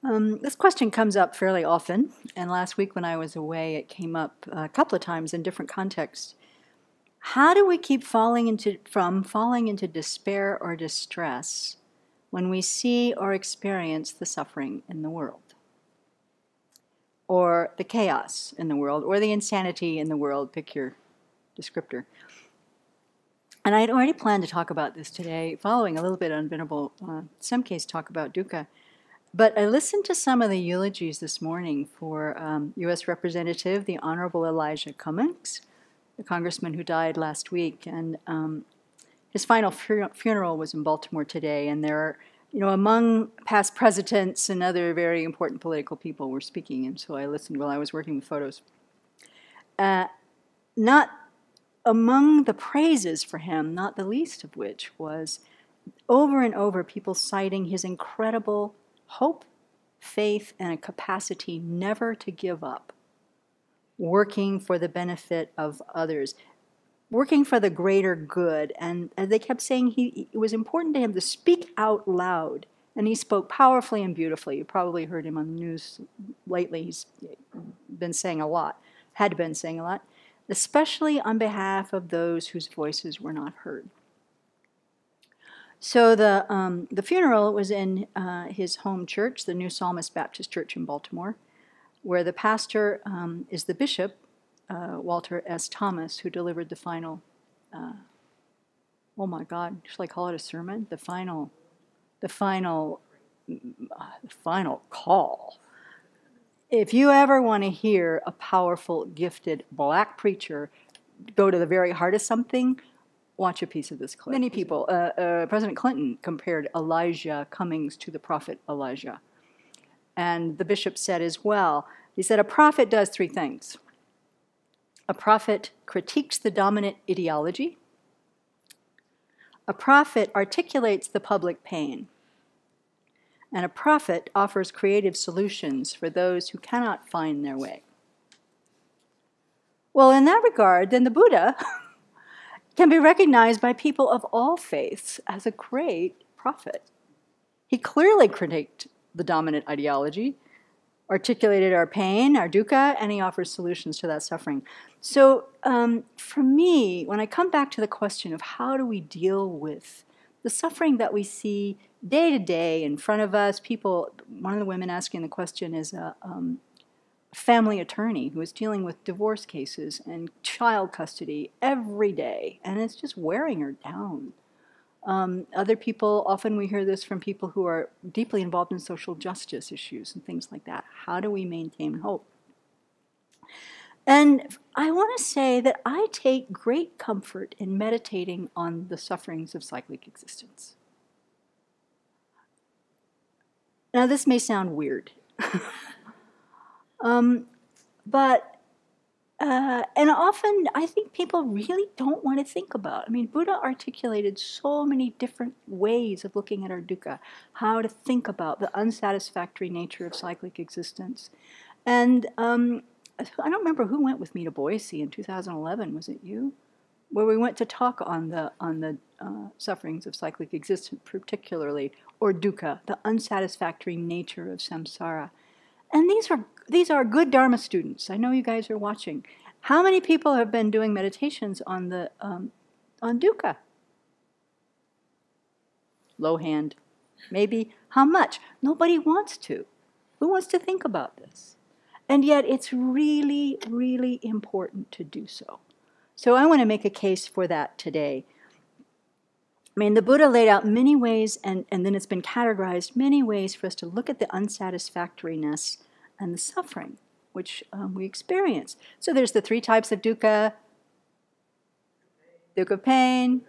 This question comes up fairly often, and last week when I was away, it came up a couple of times in different contexts. How do we keep falling into despair or distress when we see or experience the suffering in the world, or the chaos in the world, or the insanity in the world? Pick your descriptor. And I had already planned to talk about this today, following a little bit on Venerable Semke's talk about dukkha. But I listened to some of the eulogies this morning for U.S. Representative, the Honorable Elijah Cummings, the congressman who died last week. And his final funeral was in Baltimore today. And there are, among past presidents and other very important political people were speaking. And so I listened while I was working with photos. Not among the praises for him, not the least of which was over and over people citing his incredible hope, faith, and a capacity never to give up, working for the benefit of others, working for the greater good. And they kept saying it was important to him to speak out loud, and he spoke powerfully and beautifully. You probably heard him on the news lately. He's been saying a lot, had been saying a lot, especially on behalf of those whose voices were not heard. So the funeral was in his home church, the New Psalmist Baptist Church in Baltimore, where the pastor is the bishop, Walter S. Thomas, who delivered the final, oh my God, should I call it a sermon? The final call. If you ever want to hear a powerful, gifted black preacher go to the very heart of something, watch a piece of this clip. Many people, President Clinton compared Elijah Cummings to the prophet Elijah. And the bishop said as well, he said, a prophet does three things. A prophet critiques the dominant ideology. A prophet articulates the public pain. And a prophet offers creative solutions for those who cannot find their way. Well, in that regard, then the Buddha can be recognized by people of all faiths as a great prophet. He clearly critiqued the dominant ideology, articulated our pain, our dukkha, and he offers solutions to that suffering. So for me, when I come back to the question of how do we deal with the suffering that we see day to day in front of us, one of the women asking the question is a family attorney who is dealing with divorce cases and child custody every day, and it's just wearing her down. Other people, often we hear this from people who are deeply involved in social justice issues and things like that. How do we maintain hope? And I want to say that I take great comfort in meditating on the sufferings of cyclic existence. Now, this may sound weird. And often I think people really don't want to think about. I mean, Buddha articulated so many different ways of looking at our dukkha, how to think about the unsatisfactory nature of cyclic existence. And I don't remember who went with me to Boise in 2011. Was it you? Where we went to talk on the sufferings of cyclic existence, particularly, or dukkha, the unsatisfactory nature of samsara. And these are good Dharma students. I know you guys are watching. How many people have been doing meditations on dukkha? Low hand. Maybe. How much? Nobody wants to. Who wants to think about this? And yet it's really, really important to do so. So I want to make a case for that today. I mean, the Buddha laid out many ways, and then it's been categorized many ways for us to look at the unsatisfactoriness and the suffering which we experience. So there's the three types of dukkha: dukkha of pain,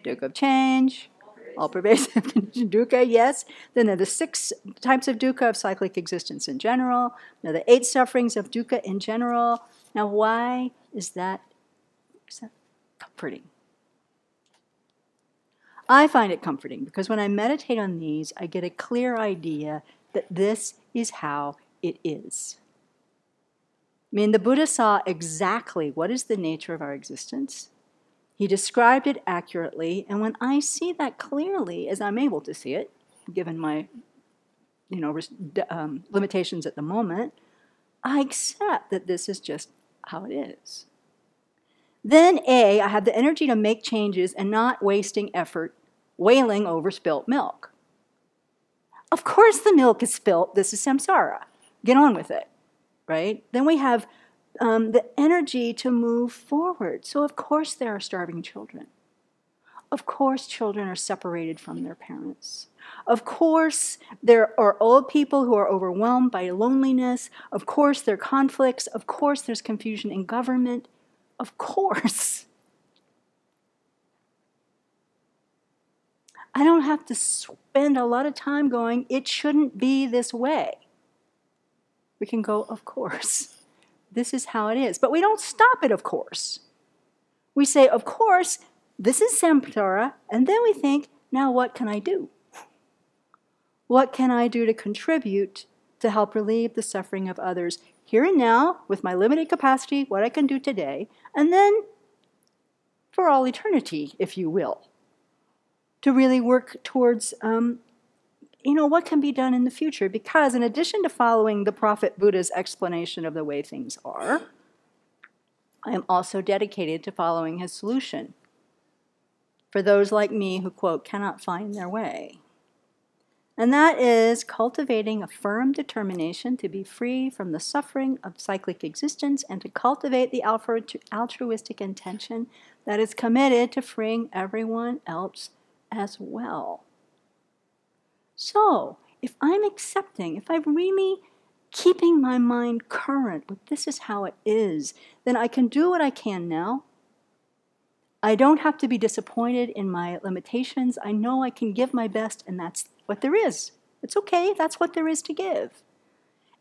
dukkha of change, all-pervasive dukkha, yes. Then there are the 6 types of dukkha of cyclic existence in general. There are the 8 sufferings of dukkha in general. Now, why is that comforting? I find it comforting because when I meditate on these, I get a clear idea that this is how it is. I mean, the Buddha saw exactly what is the nature of our existence. He described it accurately, and when I see that clearly, as I'm able to see it, given my limitations at the moment. I accept that this is just how it is. Then A, I have the energy to make changes and not wasting effort wailing over spilt milk. Of course the milk is spilt. This is samsara. Get on with it, right? Then we have the energy to move forward. So of course there are starving children. Of course children are separated from their parents. Of course there are old people who are overwhelmed by loneliness. Of course there are conflicts. Of course there's confusion in government. Of course. I don't have to spend a lot of time going, it shouldn't be this way. We can go, of course. This is how it is. But we don't stop it, of course. We say, of course, this is samsara, and then we think, now what can I do? What can I do to contribute to help relieve the suffering of others here and now, with my limited capacity, what I can do today, and then for all eternity, if you will, to really work towards, what can be done in the future. Because in addition to following the Prophet Buddha's explanation of the way things are, I am also dedicated to following his solution for those like me who, quote, cannot find their way. And that is cultivating a firm determination to be free from the suffering of cyclic existence and to cultivate the altruistic intention that is committed to freeing everyone else as well. So, if I'm accepting, if I'm really keeping my mind current with this is how it is, then I can do what I can now. I don't have to be disappointed in my limitations. I know I can give my best, and that's what there is. It's okay, that's what there is to give.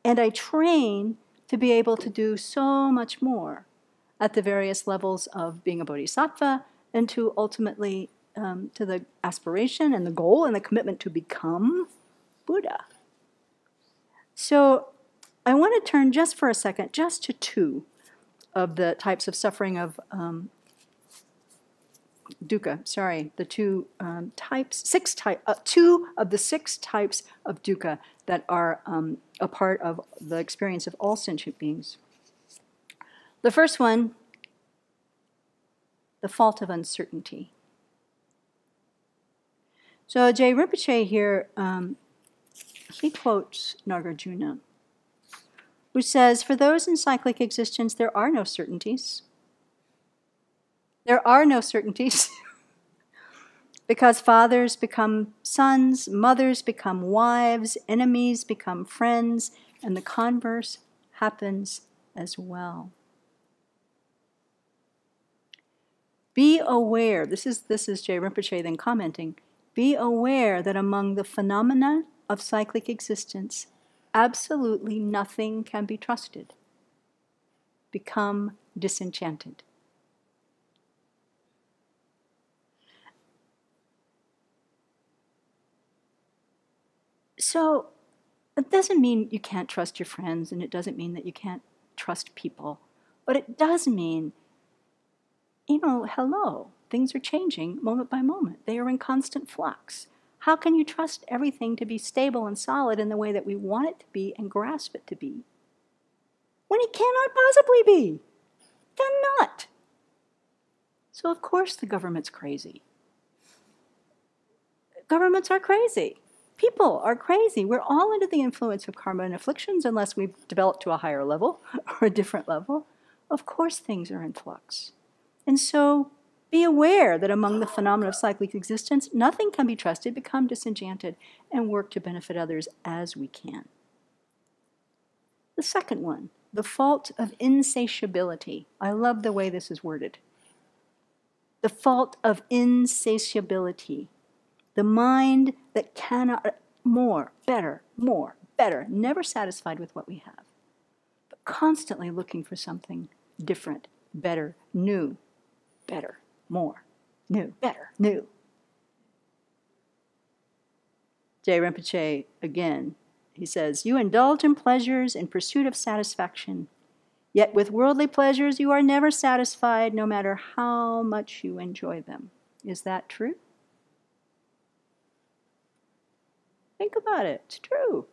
And I train to be able to do so much more at the various levels of being a bodhisattva and to ultimately to the aspiration and the goal and the commitment to become Buddha. So I want to turn just for a second just to two of the types of suffering of dukkha, the two two of the 6 types of dukkha that are a part of the experience of all sentient beings. The first one, the fault of uncertainty. So Jay Rinpoche here, he quotes Nagarjuna, who says, for those in cyclic existence, there are no certainties. There are no certainties because fathers become sons, mothers become wives, enemies become friends, and the converse happens as well. Be aware, this is Jay Rinpoche then commenting, be aware that among the phenomena of cyclic existence, absolutely nothing can be trusted. Become disenchanted. So it doesn't mean you can't trust your friends, and it doesn't mean that you can't trust people. But it does mean, hello, things are changing moment by moment. They are in constant flux. How can you trust everything to be stable and solid in the way that we want it to be and grasp it to be, when it cannot possibly be? Cannot. So of course the government's crazy. Governments are crazy. People are crazy. We're all under the influence of karma and afflictions unless we've developed to a higher level or a different level. Of course things are in flux. And so be aware that among the phenomena of cyclic existence, nothing can be trusted, become disenchanted, and work to benefit others as we can. The second one, the fault of insatiability. I love the way this is worded. The fault of insatiability. The mind that cannot, more, better, never satisfied with what we have, but constantly looking for something different, better, new, better, more, new, better, new. Jay Rinpoche, again, he says, you indulge in pleasures in pursuit of satisfaction, yet with worldly pleasures you are never satisfied no matter how much you enjoy them. Is that true? Think about it. It's true.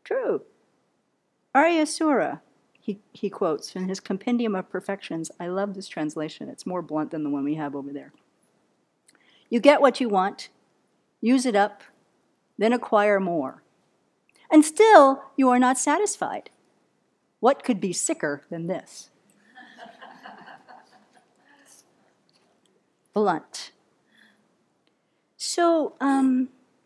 True. Aryasura, he quotes in his Compendium of Perfections. I love this translation. It's more blunt than the one we have over there. You get what you want, use it up, then acquire more. And still, you are not satisfied. What could be sicker than this? Blunt. So,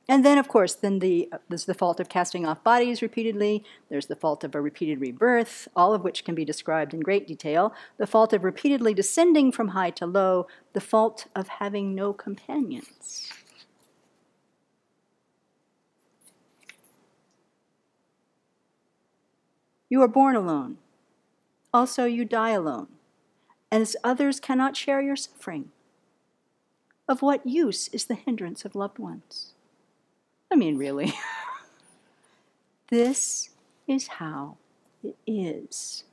and then, of course, there's the fault of casting off bodies repeatedly. There's the fault of a repeated rebirth, all of which can be described in great detail. The fault of repeatedly descending from high to low. The fault of having no companions. You are born alone. Also, you die alone. As others cannot share your suffering. Of what use is the hindrance of loved ones? I mean, really. This is how it is.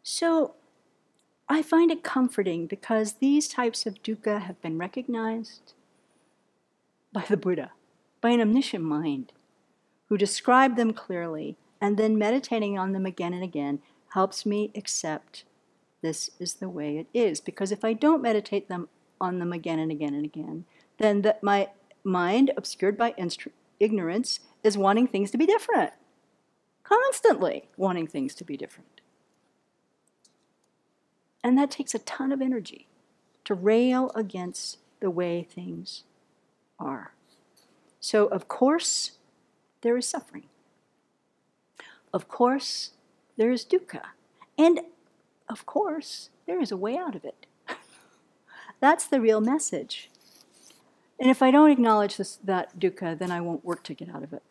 So, I find it comforting because these types of dukkha have been recognized by the Buddha, by an omniscient mind, who described them clearly, and then meditating on them again and again helps me accept this is the way it is. Because if I don't meditate on them again and again and again, then my mind, obscured by ignorance, is wanting things to be different. Constantly wanting things to be different. And that takes a ton of energy to rail against the way things are. So, of course, there is suffering. Of course, there is dukkha. And, of course, there is a way out of it. That's the real message. And if I don't acknowledge that dukkha, then I won't work to get out of it.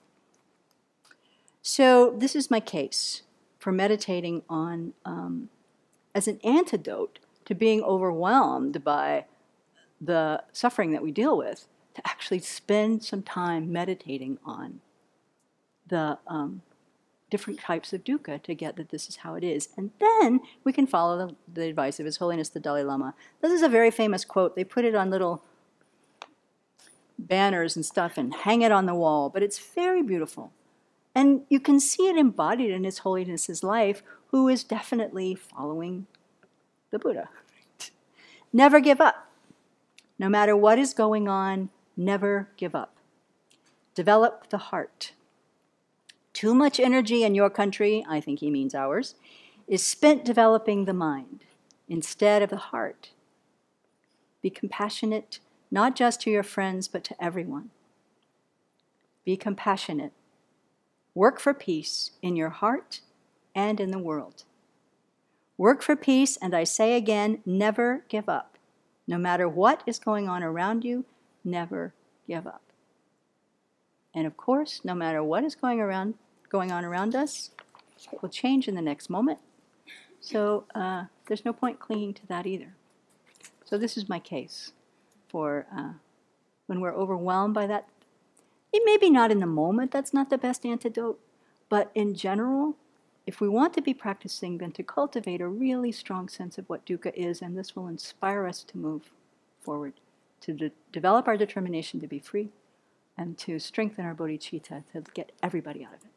So this is my case for meditating on, as an antidote to being overwhelmed by the suffering that we deal with, to actually spend some time meditating on the different types of dukkha to get that this is how it is. And then we can follow the advice of His Holiness the Dalai Lama. This is a very famous quote. They put it on little banners and stuff and hang it on the wall, but it's very beautiful. And you can see it embodied in His Holiness's life, who is definitely following the Buddha. Never give up. No matter what is going on, never give up. Develop the heart. Too much energy in your country, I think he means ours, is spent developing the mind instead of the heart. Be compassionate, not just to your friends, but to everyone. Be compassionate. Work for peace in your heart and in the world. Work for peace, and I say again, never give up. No matter what is going on around you, never give up. And of course, no matter what is going on around us, it will change in the next moment. So there's no point clinging to that either. So this is my case for when we're overwhelmed by that. It may be not in the moment, that's not the best antidote, but in general, if we want to be practicing, then to cultivate a really strong sense of what dukkha is, and this will inspire us to move forward, to develop our determination to be free, and to strengthen our bodhicitta to get everybody out of it.